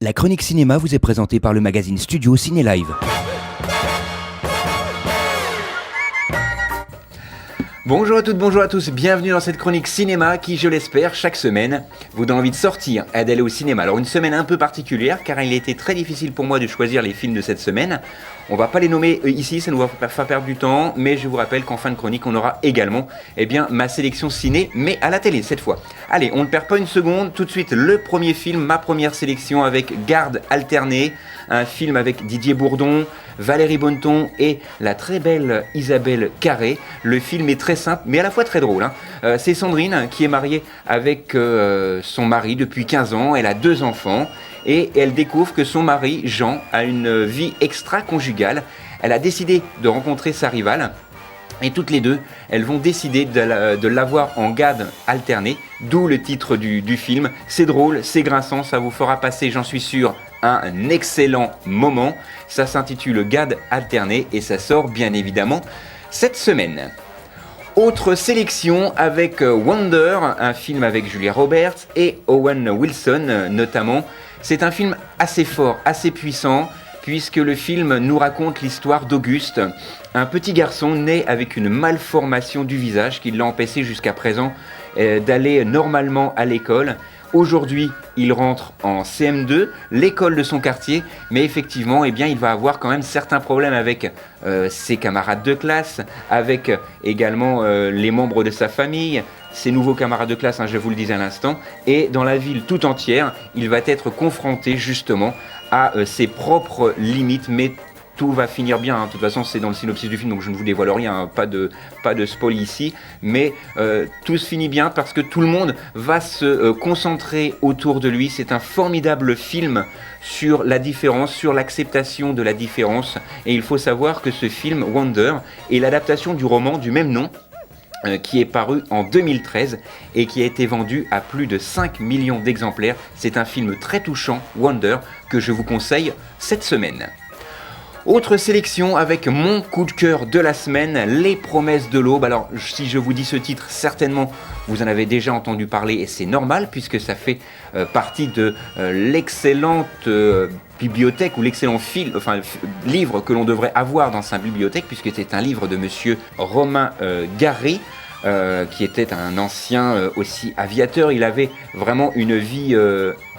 La chronique cinéma vous est présentée par le magazine Studio Ciné Live. Bonjour à toutes, bonjour à tous, bienvenue dans cette chronique cinéma qui, je l'espère, chaque semaine vous donne envie de sortir et d'aller au cinéma. Alors une semaine un peu particulière car il a été très difficile pour moi de choisir les films de cette semaine. On va pas les nommer ici, ça nous va faire perdre du temps, mais je vous rappelle qu'en fin de chronique on aura également ma sélection ciné, mais à la télé cette fois. Allez, on ne perd pas une seconde, tout de suite le premier film, ma première sélection avec Garde alternée, un film avec Didier Bourdon, Valérie Bonneton et la très belle Isabelle Carré. Le film est très simple mais à la fois très drôle. C'est Sandrine qui est mariée avec son mari depuis 15 ans, elle a 2 enfants et elle découvre que son mari Jean a une vie extra-conjugale. Elle a décidé de rencontrer sa rivale. Et toutes les deux, elles vont décider de l'avoir en garde alternée, d'où le titre du film. C'est drôle, c'est grinçant, ça vous fera passer, j'en suis sûr, un excellent moment. Ça s'intitule Garde alternée et ça sort bien évidemment cette semaine. Autre sélection avec Wonder, un film avec Julia Roberts et Owen Wilson notamment. C'est un film assez fort, assez puissant, puisque le film nous raconte l'histoire d'Auguste, un petit garçon né avec une malformation du visage qui l'a empêché jusqu'à présent d'aller normalement à l'école. Aujourd'hui, il rentre en CM2, l'école de son quartier, mais effectivement, il va avoir quand même certains problèmes avec ses camarades de classe, avec également les membres de sa famille, ses nouveaux camarades de classe, je vous le disais à l'instant, et dans la ville tout entière, il va être confronté justement à ses propres limites, mais tout va finir bien, de toute façon c'est dans le synopsis du film donc je ne vous dévoile rien, pas de spoil ici, mais tout se finit bien parce que tout le monde va se concentrer autour de lui. C'est un formidable film sur la différence, sur l'acceptation de la différence, et il faut savoir que ce film Wonder est l'adaptation du roman du même nom qui est paru en 2013 et qui a été vendu à plus de 5 millions d'exemplaires. C'est un film très touchant, Wonder, que je vous conseille cette semaine. Autre sélection avec mon coup de cœur de la semaine, Les Promesses de l'Aube. Alors si je vous dis ce titre, certainement vous en avez déjà entendu parler et c'est normal puisque ça fait partie de l'excellente bibliothèque ou l'excellent livre que l'on devrait avoir dans sa bibliothèque, puisque c'est un livre de monsieur Romain Gary, qui était un ancien aussi aviateur. Il avait vraiment une vie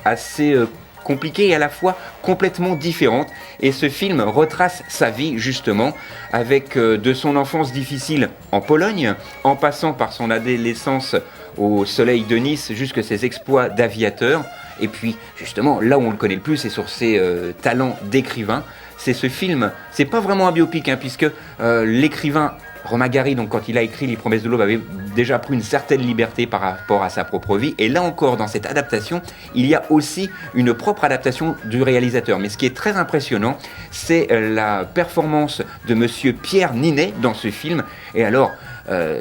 assez compliquée et à la fois complètement différente, et ce film retrace sa vie justement avec de son enfance difficile en Pologne, en passant par son adolescence au soleil de Nice jusqu'à ses exploits d'aviateur, et puis justement là où on le connaît le plus c'est sur ses talents d'écrivain. C'est ce film, c'est pas vraiment un biopic puisque l'écrivain Romain Gary, donc quand il a écrit Les Promesses de l'Aube, avait déjà pris une certaine liberté par rapport à sa propre vie. Et là encore, dans cette adaptation, il y a aussi une propre adaptation du réalisateur. Mais ce qui est très impressionnant, c'est la performance de monsieur Pierre Ninet dans ce film. Et alors,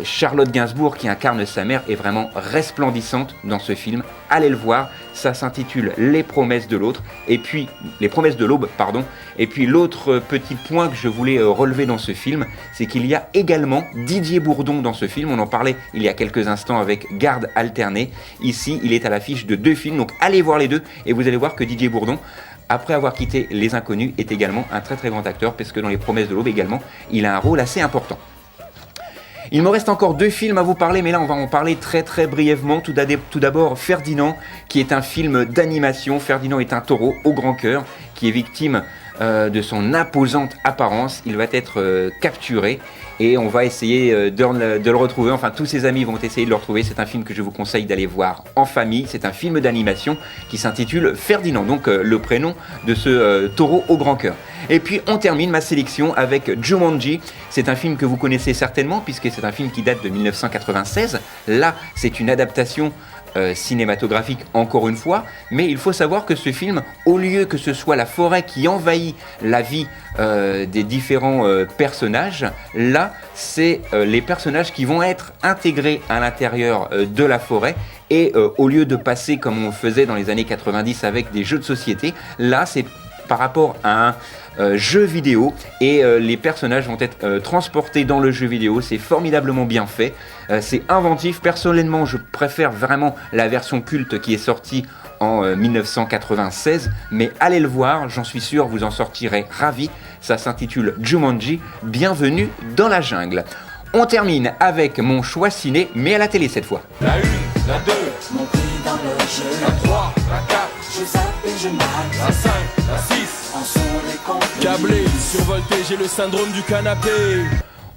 Charlotte Gainsbourg, qui incarne sa mère, est vraiment resplendissante dans ce film. Allez le voir, ça s'intitule Les Promesses de l'Autre, et puis Les Promesses de l'Aube, pardon. Et puis l'autre petit point que je voulais relever dans ce film, c'est qu'il y a également Didier Bourdon dans ce film. On en parlait il y a quelques instants avec Garde alternée. Ici, il est à l'affiche de 2 films, donc allez voir les 2 et vous allez voir que Didier Bourdon, après avoir quitté Les Inconnus, est également un très très grand acteur, parce que dans Les Promesses de l'Aube également, il a un rôle assez important. Il me reste encore 2 films à vous parler, mais là on va en parler très très brièvement. Tout d'abord Ferdinand, qui est un film d'animation. Ferdinand est un taureau au grand cœur qui est victime de son imposante apparence. Il va être capturé et on va essayer de le retrouver. Enfin, tous ses amis vont essayer de le retrouver. C'est un film que je vous conseille d'aller voir en famille. C'est un film d'animation qui s'intitule Ferdinand, donc le prénom de ce taureau au grand cœur. Et puis on termine ma sélection avec Jumanji. C'est un film que vous connaissez certainement puisque c'est un film qui date de 1996. Là, c'est une adaptation cinématographique encore une fois, mais il faut savoir que ce film, au lieu que ce soit la forêt qui envahit la vie des différents personnages, là c'est les personnages qui vont être intégrés à l'intérieur de la forêt, et au lieu de passer comme on faisait dans les années 90 avec des jeux de société, là c'est par rapport à un jeu vidéo, et les personnages vont être transportés dans le jeu vidéo. C'est formidablement bien fait, c'est inventif. Personnellement, je préfère vraiment la version culte qui est sortie en 1996, mais allez le voir, j'en suis sûr, vous en sortirez ravis. Ça s'intitule Jumanji, Bienvenue dans la jungle. On termine avec mon choix ciné, mais à la télé cette fois. La 1, la 2, Mon pied dans le jeu, la 3, la 4, je zappe et je mate. la 5, la 6. En son les complices. Câblé, survolté, j'ai le syndrome du canapé.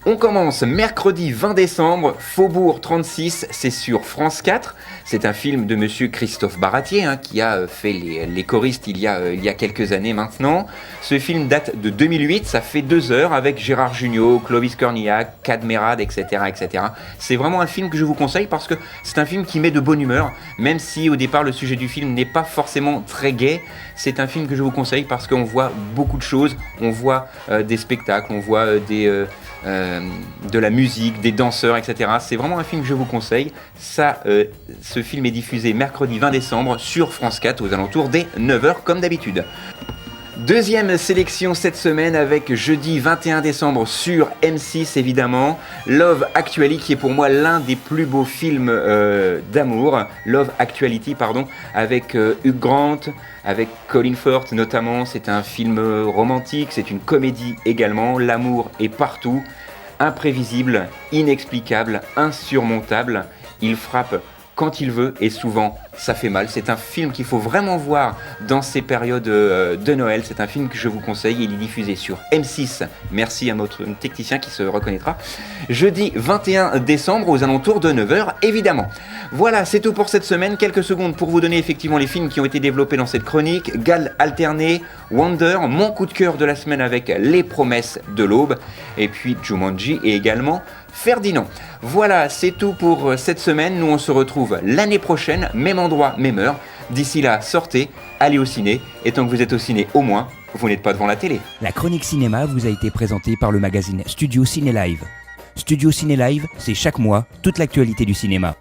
On commence mercredi 20 décembre, Faubourg 36, c'est sur France 4. C'est un film de monsieur Christophe Baratier qui a fait les choristes il y a quelques années maintenant. Ce film date de 2008, ça fait 2 heures avec Gérard Jugnot, Clovis Cornillac, Cadmerade, etc., etc. C'est vraiment un film que je vous conseille parce que c'est un film qui met de bonne humeur, même si au départ le sujet du film n'est pas forcément très gai. C'est un film que je vous conseille parce qu'on voit beaucoup de choses, on voit des spectacles, on voit de la musique, des danseurs, etc. C'est vraiment un film que je vous conseille. Ce film est diffusé mercredi 20 décembre sur France 4 aux alentours des 9h comme d'habitude. Deuxième sélection cette semaine avec jeudi 21 décembre sur M6 évidemment, Love Actually qui est pour moi l'un des plus beaux films d'amour, Love Actuality pardon, avec Hugh Grant, avec Colin Firth notamment. C'est un film romantique, c'est une comédie également, l'amour est partout, imprévisible, inexplicable, insurmontable, il frappe quand il veut et souvent ça fait mal. C'est un film qu'il faut vraiment voir dans ces périodes de Noël. C'est un film que je vous conseille. Il est diffusé sur M6. Merci à notre technicien qui se reconnaîtra. Jeudi 21 décembre aux alentours de 9h évidemment. Voilà, c'est tout pour cette semaine. Quelques secondes pour vous donner effectivement les films qui ont été développés dans cette chronique. Galles alternées, Wonder, mon coup de cœur de la semaine avec Les Promesses de l'Aube. Et puis Jumanji et également Ferdinand. Voilà, c'est tout pour cette semaine. Nous on se retrouve l'année prochaine, même endroit, même heure. D'ici là, sortez, allez au ciné. Et tant que vous êtes au ciné, au moins, vous n'êtes pas devant la télé. La chronique cinéma vous a été présentée par le magazine Studio Ciné Live. Studio Ciné Live, c'est chaque mois toute l'actualité du cinéma.